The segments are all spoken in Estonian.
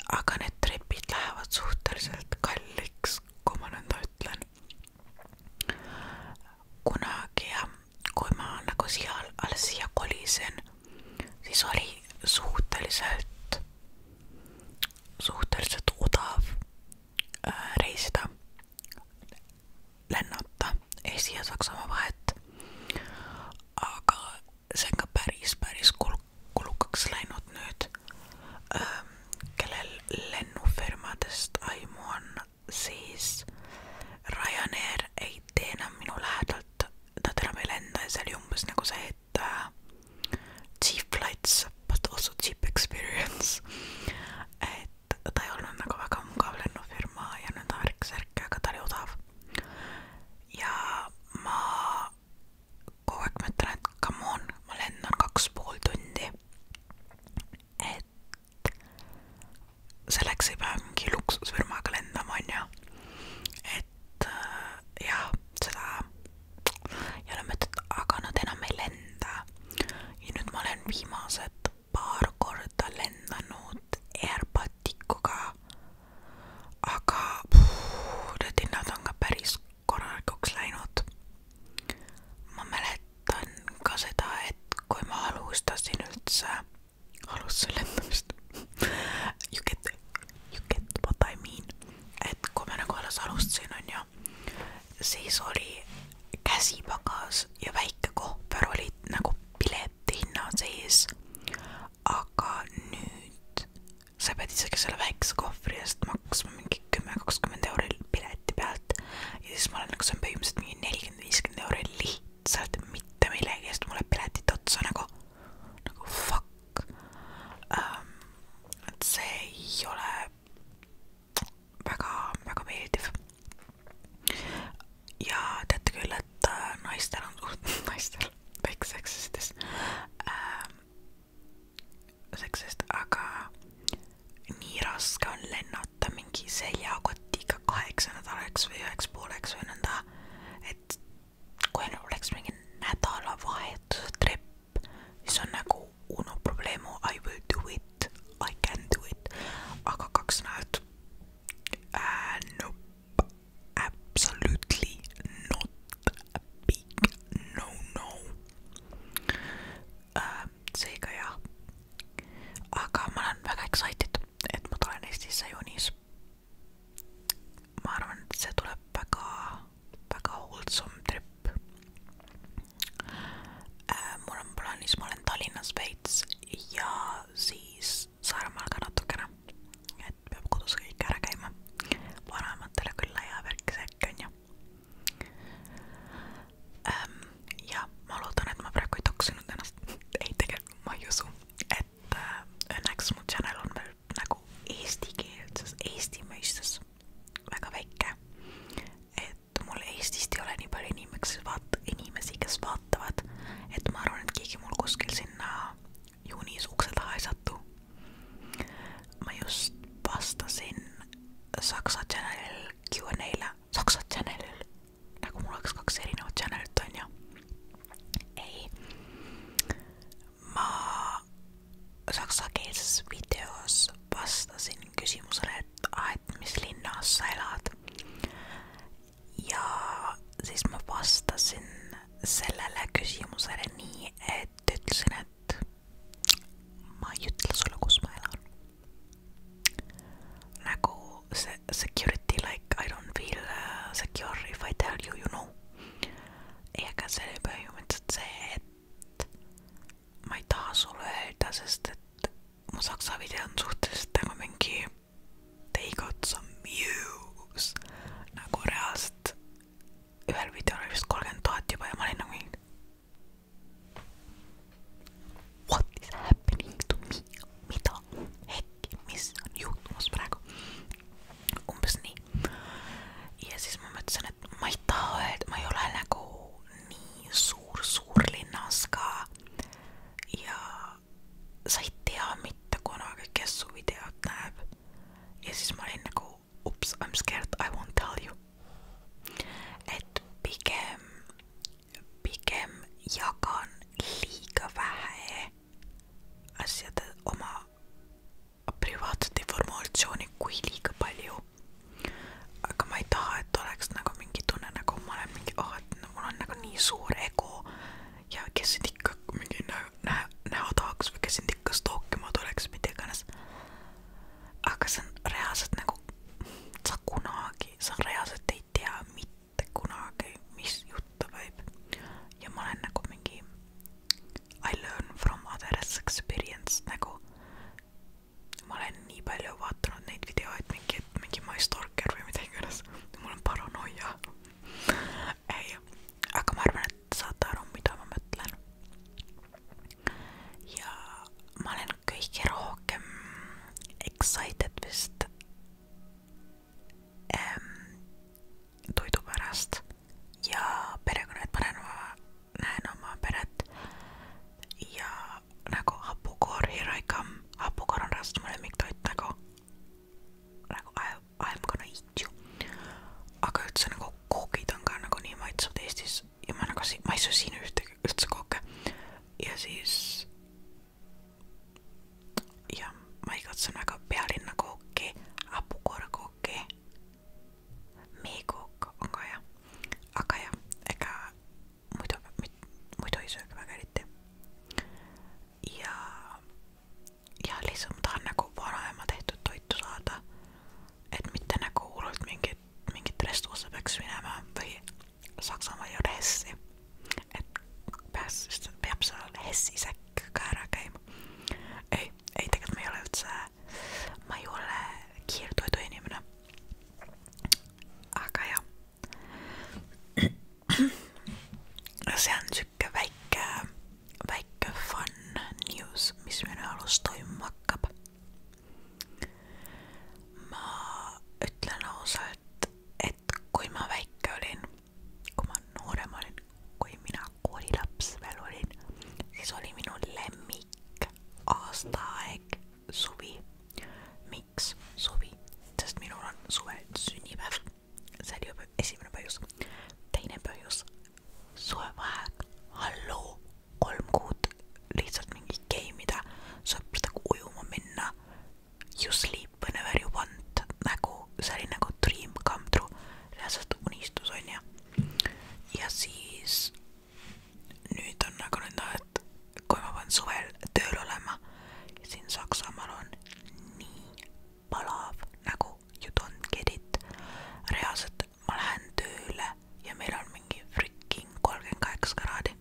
aga need tripid lähevad suhteliselt kalliks, kui ma nõnda ütlen. Kunagi, kui ma nagu alles siia kolisin, siis oli suhteliselt odav reisida, lennata Eesti ja Saksamaa vahet, aga see on ka päris kulukaks läinud nüüd. Kellel lennufirmadest aimu on, siis Ryanair ei tee enam minu lähedalt, nad enam ei lenda ja see oli umbes nagu see, et cheap flights but also cheap experience, et ta ei olnud nagu väga mugav lennufirma ja nõnda värk-särk, aga ta oli odav. Ja ma kogu aeg mõtlen, et come on, ma lennan 2,5 tundi, et selleks ei pea mingi luksusfirmaga lendama, on ju, et jah, seda ei ole mõtet, aga nad enam ei lenda. Ja nüüd ma olen viimased paar korda lennanud Air Balticuga, aga need hinnad on ka päris korralikuks läinud. Ma mäletan ka seda, et kui ma alustasin lendamist you get what I mean, et kui ma nagu alles alustasin, on ju, siis oli käsipagas ja väike kohver olid nagu pileti hinna sees, aga nüüd sa pead isegi selle väikse kohvri eest maksma mingi 10-20 euri pileti pealt ja siis ma olen nagu, see on põhimõtteliselt mingi 40-50 euri lihtsalt mitte millegi eest mulle piletit otsa nagu fuck. Et see ei ole väga meeldiv. Ja teate küll, et naistel väike seksist, aga nii raske on lennata mingi seljakotiga 8 nädalaks või 9,5 või nõnda, et kui oleks mingi nädalavahetuse trip, siis on nagu uno problemo, I will do it, I can do it, aga 2 nädalat nope, absolutely not a big no. Seega jah, aga ma olen väga excited, et ma tulen Eestisse juunis. Ma arvan, et see tuleb väga wholesome trip. Mul on plaanis, ma olen Tallinnas veits ja siis Saaremaal ka natukene, et peab kodus kõik ära käima, vanematele külla ja värk-särk, on ju. Ja ma loodan, et ma praegu ei toksinud ennast, ei tegelikult ma ei usu, et õnneks mu channel on veel nagu eestikeelses, Eesti mõistes väga väike, et mul Eestist ei ole nii palju inimesi, kes vaatavad, et ma arvan, et keegi mul kuskil sinna juunis ukse taha ei satu. Ma just vastasin Saksa channelil Q&A'le, Saksa channelil, nagu mul oleks 2 erinevat channelit, on ju. Ei, ma saksakeelses videos vastasin küsimusele, et mis linnas sa elad. Ja siis ma vastasin sellele küsimusele nii, et ütlesin, et ma ei ütle sulle, kus ma elan. Nagu see security, like I don't feel secure if I tell you, you know. Ega see oli põhimõtteliselt see, et ma ei taha sulle öelda, sest et mu saksa video on suhteliselt nagu mingi they got some views, nagu reaalselt ühel videol oli vist 30 000 juba ja ma olin nagu mingi what is happening to me, mida hekki, mis on juhtumas praegu, umbes nii. Aga se on reaalselt nagu, sa reaalselt ei tea mitte kunagi, mis juttu võib. Ja ma olen nagu mingi I learn from others experience nagu. Ma olen nii palju vaatanud neid videoid, mingi My Stalker või midagi iganes. Mul on paranoia. Ei, aga ma arvan, et saate aru, mida ma mõtlen. Ja ma olen kõige rohkem excited vist toidu pärast ja perega, et ma näen oma peret ja nagu hapukoor, here I come. Hapukoor on rast mu lemmiktoit nagu I'm gonna eat you. Aga üldse nagu koogid on ka nagu nii maitsvad Eestis ja ma ei söö siin üldse kooke. Ja siis ja ma igatsen väga pealinna kooki, hapukoora kooki. Meekook on ka hea. Aga jah, ega muidu ei söögi väga eriti. Ja lihtsalt ma tahan nagu vanaema tehtud toitu saada. Et mitte nagu hullult mingit restosse peaks minema või Saksamaa ei ole Hessi. Et peab seal Hessi säkk ka ära käima. Ei, tegelikult ma ei ole kiirtoidu inimene. Aga jah. See on siuke väike fun news, mis minu elus toimuma hakkab. Ma ütlen ausalt, et kui ma väike olin, kui ma noorem olin, kui mina koolilaps veel olin, siis oli minu lemmik aastaaeg suvi. Miks suvi? Sest minul on suvel sünnipäev. See oli juba esimene põhjus. Teine põhjus. Suvevaheaeg. Halloo. 3 kuud lihtsalt mingi game'ida. Sõpradega ujuma minna. You sleep whenever you want. Nagu, see oli nagu dream come true. Reaalselt unistus on ja. Ja siis nüüd on nagu nõnda, et kui ma pean suvel tööl olema ja siin Saksamaal on nii palav, nagu you don't get it. Reaalselt ma lähen tööle ja meil on mingi freaking 38 kraadi.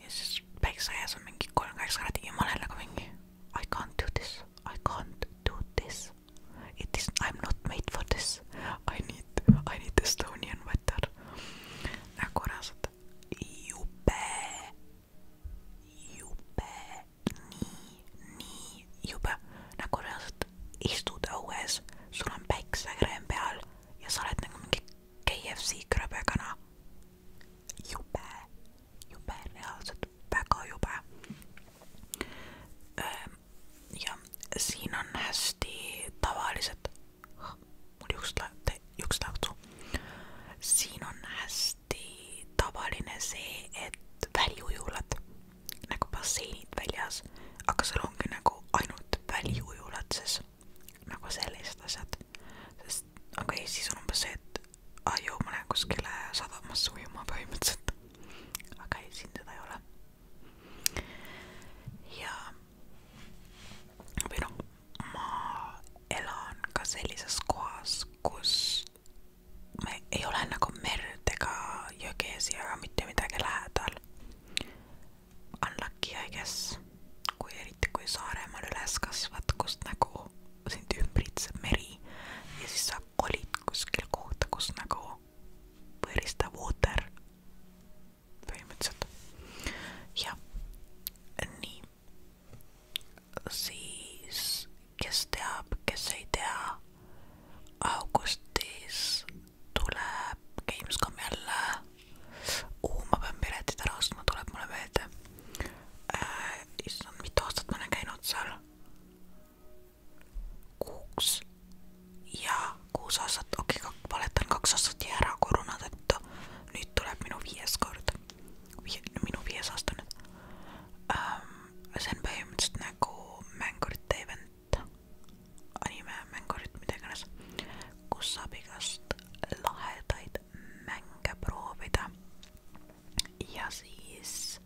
Ja siis päikse käes on mingi 38 kraadi ja ma olen nagu mingi I can't do this. I'm not made for this. I need Estonian weather. Nagu reaalselt jube, nii jube. Nagu reaalselt istud õues, sul on päiksekreem peal ja sa oled nagu mingi KFC krõbekana. Jube, reaalselt väga jube. Ja siin on hästi tavalised, mul juks läheb suu. Siin on hästi tavaline see, et väliujulad, nagu basseinid väljas, aga seal ongi nagu ainult väliujulad, siis nagu sellised asjad. Sest aga Eestis on umbes see, et ma lähen kuskile sadamasse ujuma põhimõtteliselt. Aga ei, siin seda ei ole. Ja või noh, ma elan ka sellises kohas, kus me ei ole nagu merd ega jõgesi ega mitte midagi lähedal. Unlucky, I guess. Eriti kui Saaremaal üles kasvad, kust nagu sind ümbritseb meri ja siis sa kolid kuskil kohta, kus nagu põõrista water põhimõtteliselt. Ja nii. Siis kes teab, kes ei tea, augustis tuleb Gamescom jälle. Ma pean piletid ära ostma, tuleb mulle meelde. Issand, mitu aastat ma olen käinud seal? 6 aastat, valetan 2 aastat jäi ära koroona tõttu. Nüüd tuleb minu 5. kord. Minu 5. aasta nüüd. See on põhimõtteliselt nagu mängurite event, anime mängurid, mida iganes, kus saab igast lahedaid mänge proovida. Ja siis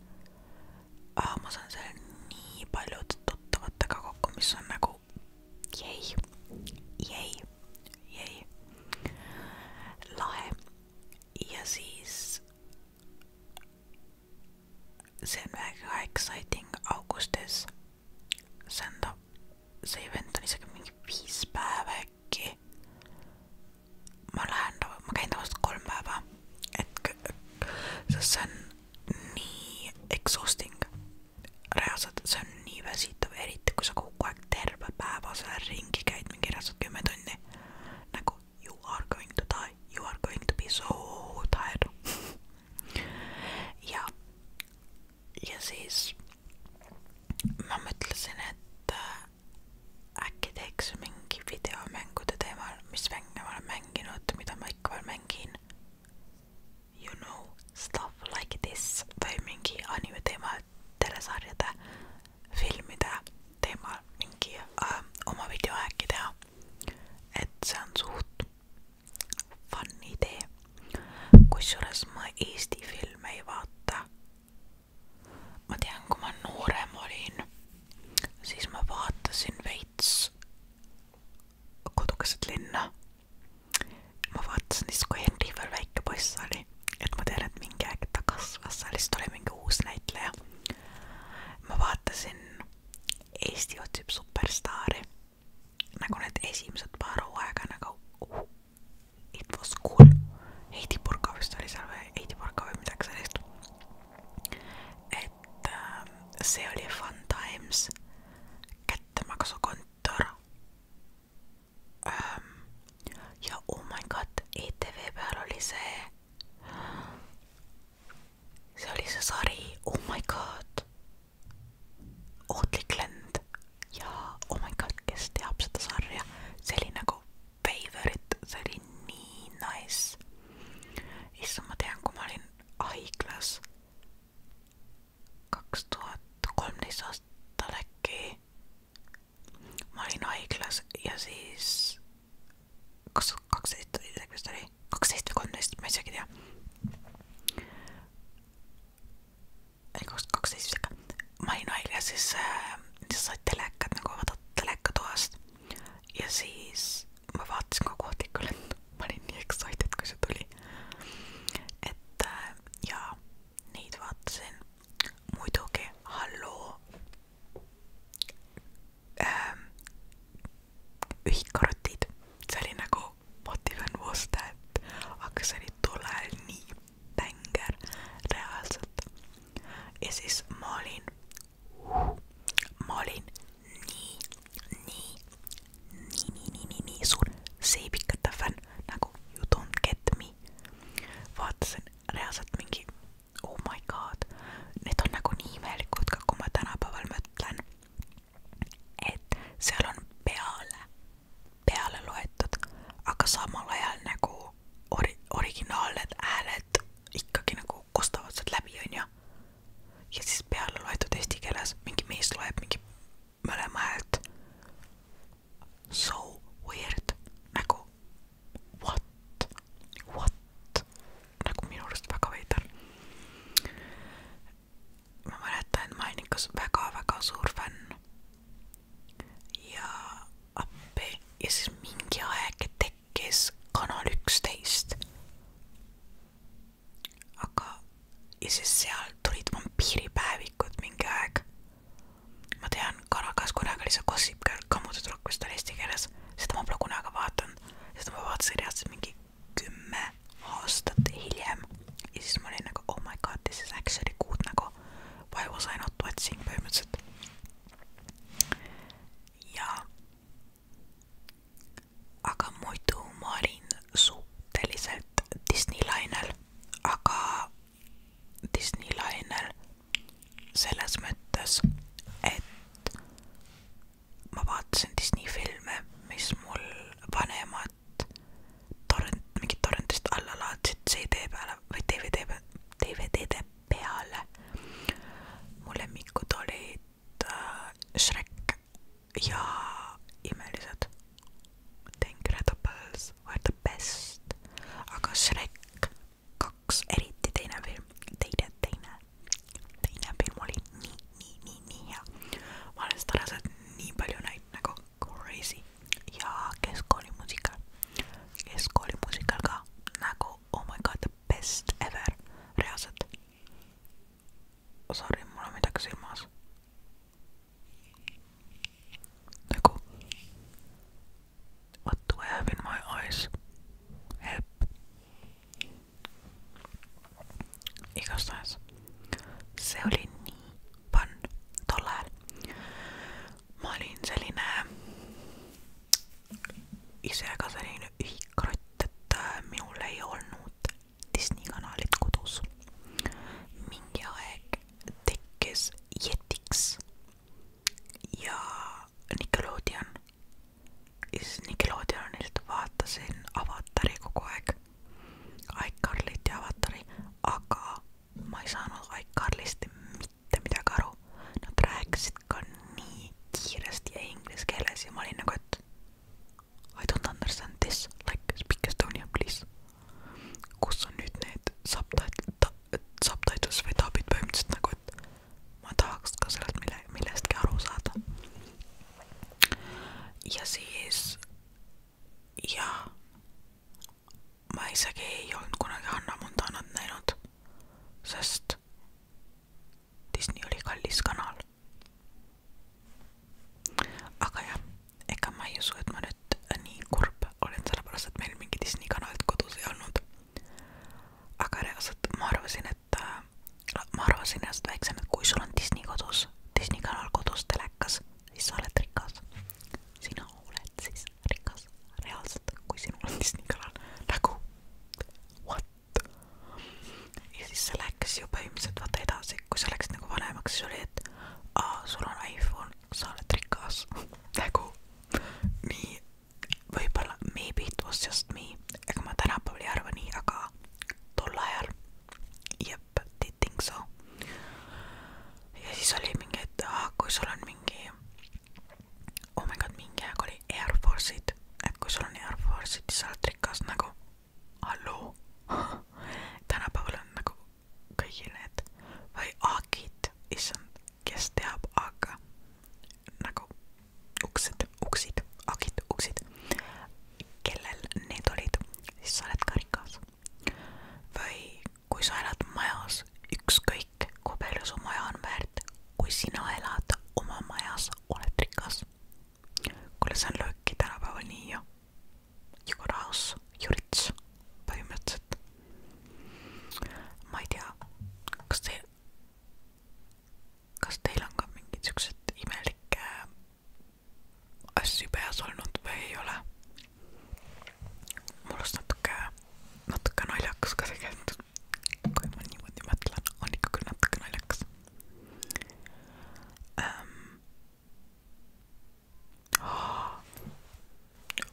ma saan seal nii paljude tuttavatega kokku, mis on see event on isegi mingi 5 päeva äkki. Ma käin tavaliselt 3 päeva, sest see on nii exhausting. Reaalselt see on nii väsitav, eriti kui sa kogu aeg terve päeva seal ringi käid mingi reaalselt 10 tunni. Nagu you are going to die, you are going to be so tired. ja siis ma mõtlesin, et äkki teeks mingi videomängude teemal, mis mänge ma olen mänginud, mida ma ikka veel mängin. You know, stuff like this. Või mingi anime teemal, telesarjade, filmide teemal mingi oma video äkki teha. Et see on suht fun idee. Kusjuures ma Eesti filme ei vaata. Ma tean, kui ma noorem olin, siis ma vaatasin veits Kodukeset linna. Ma vaatasin siis, kui Henri veel väike poiss oli. Et ma tean, et mingi aeg ta kasvas, siis tuli mingi uus näitleja. Ma vaatasin Eesti otsib superstaari. Nagu need esimesed paar hooaega nagu it was cool. Heidi Purga vist oli seal või Heidi Purga või midagi sellist. Et see oli fun times. Kättemaksukontor. Ja oh my god, ETV peal oli see oli see sari, oh my god. Ohtlik lend. Ja oh my god, kes teab seda sarja. See oli nagu favorite, see oli nii nice. Issa ma tean, kui ma olin haiglas 2013 aastal äkki. Ma olin haiglas ja siis 12 vist oli 12 või 13, ma isegi tea. Ei 12 vist ikka. Ma olin haiglas, siis said telekad nagu vaadata telekatoast ja siis ma vaatasin kogu ohtlikku lendu. Ma olin nii excited, kui see tuli. Et ja neid vaatasin. Muidugi Halloo ühikkarotid. See oli nagu Potifen Vostet, aga see oli tulel nii bänger reaalselt. Ja siis ma olin nii suur seebikate fänn, nagu you don't get me. Vaatasin reaalselt mingi oh my god, need on nagu nii imelikud ka, kui ma tänapäeval mõtlen, et seal on peale loetud, aga samal ajal nagu originaalsed hääled ikkagi nagu kostavad sealt läbi, onju. Ja siis peale loetud eesti keeles mingi mees loeb mingi mõlema häält. So weird. Nagu what? Nagu minu arust väga veider. Ma mäletan, et ma olin ikka väga suur fänn. Ja appi. Ja siis mingi aeg tekkis Kanal 11. Aga ja siis seal tulid vampiiripäevikud mingi aeg. Ma tean, Karakas kunagi oli see Gossip Girl, kammutüdruk vist oli eesti keeles. Seda ma pole kunagi vaatanud. Seda ma vaatasin reaalselt mingi 10 aastat hiljem. Ja siis ma olin nagu oh my god, this is actually good, nagu why was I not watching põhimõtteliselt. Ja aga muidu ma olin suhteliselt Disney-lainel, aga Disney-lainel selles mõttes, et ma vaatasin Disney filme, mis mul vanemad mingit torrentist alla laadsid CD peale või DVD-de peale. Mu lemmikud olid Shrek ja Imelised. The Incredibles were the best. Aga Shrek 2, eriti teine film, teine film oli nii hea. Ma olen seda reaalselt nii palju näinud, nagu crazy. Ja keskkoolimuusikal ka, nagu oh my god, the best ever. Reaalselt. Sorry, mul on midagi silmas. Nagu Ja siis, ja mä isegi ei olnud kunagi Hannah Montanat näinud, sest Disney oli kallis kanal. Aga jah, ega ma ei usu, et ma nüüd nii kurb olen sellepärast, et meil mingi Disney kanalit kodus ei olnud. Aga reaalselt ma arvasin ennast väiksena, et kui sul on Disney kodus, Disney kanal kodus telekas, siis sa oled rikas. Sina oled siis rikas. Reaalselt, kui sinul on Disney kanal. Nagu, what? Ja siis see läks ju põhimõtteliselt vaata edasi, kui sa läksid nagu vanemaks, siis oli, et sul on iPhone, sa oled rikas. Nagu, nii, võib-olla maybe it was just me. Ega ma tänapäeval ei arva nii, aga tol ajal jep, did think so. Ja siis oli mingi, et kui sul on mingi oh my god, mingi aeg oli Air Force'id, et kui sul on Air Force'id, siis sa oled rikas nagu halloo. Tänapäeval on nagu kõigil need või akid, issand, kes teab aga nagu uksid, akid, uksid, kellel need olid, siis sa oled ka rikas. Või kui sa elad majas, ükskõik kui palju su maja on väärt, kui sina elad oma majas, oled rikas. Kuule, see on lööki tänapäeval nii ju. You got a house, you rich, põhimõtteliselt. Ma ei tea, kas teil on ka mingid siuksed imelikke asju peas olnud või ei ole? Mul on natuke naljakas ka tegelikult, kui ma niimoodi mõtlen, on ikka küll natuke naljakas.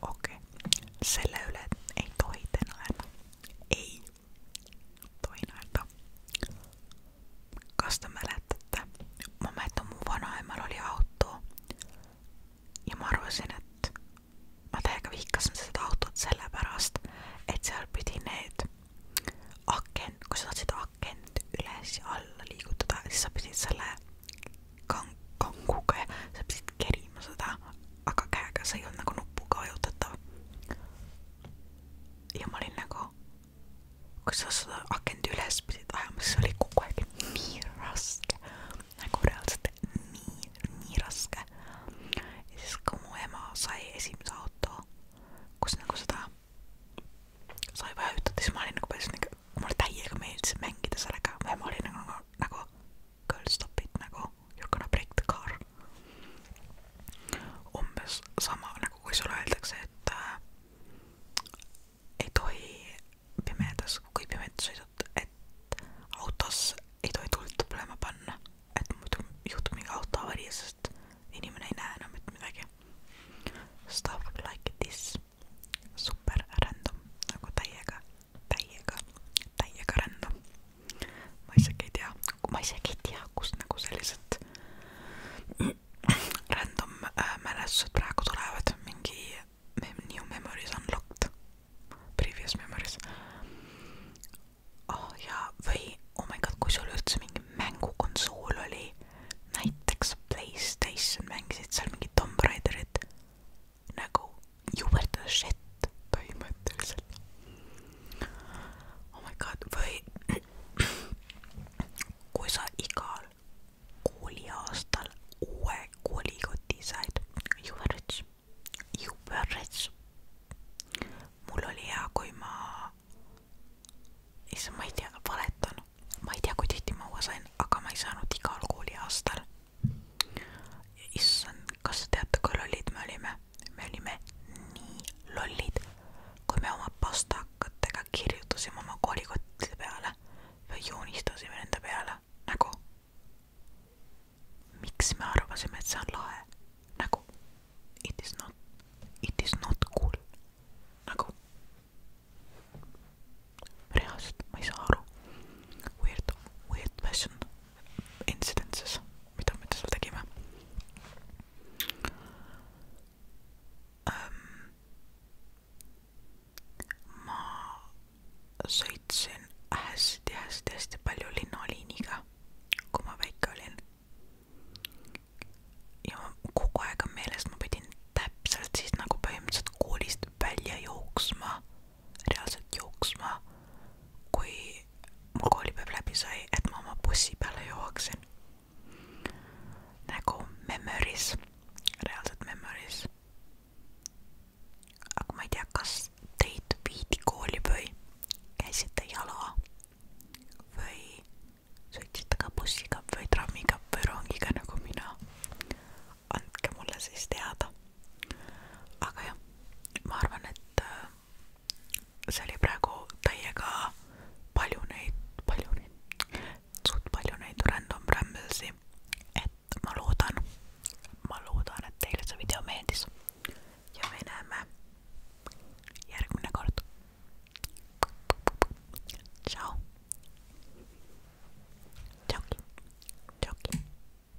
Okei, selle üle ei tohi te naerda. Ei tohi naerda. Kas te mäletate? Ma mäletan, mu vanaemal oli auto ja ma arvasin, et ma täiega vihkasin seda autot sellepärast, et seal pidi need kui sa tahtsid akent üles ja alla liigutada, siis sa pidid selle kanguga ja sa pidid kerima seda, aga käega sa ei olnud nagu nupuga vajutatav. Ja ma olin nagu, kui sa seda akent üles pidid ajama, siis oli kogu aeg nii raske, nagu reaalselt nii raske. Ja siis kui mu ema sai esimese auto, kus nagu seda sai vajutada, siis ma olin nagu päris nagu, mulle täiega meeldis mängida sellega. Mu ema oli nagu girl stop it, nagu you're gonna break the car. Umbes sama nagu kui sulle öeldakse, et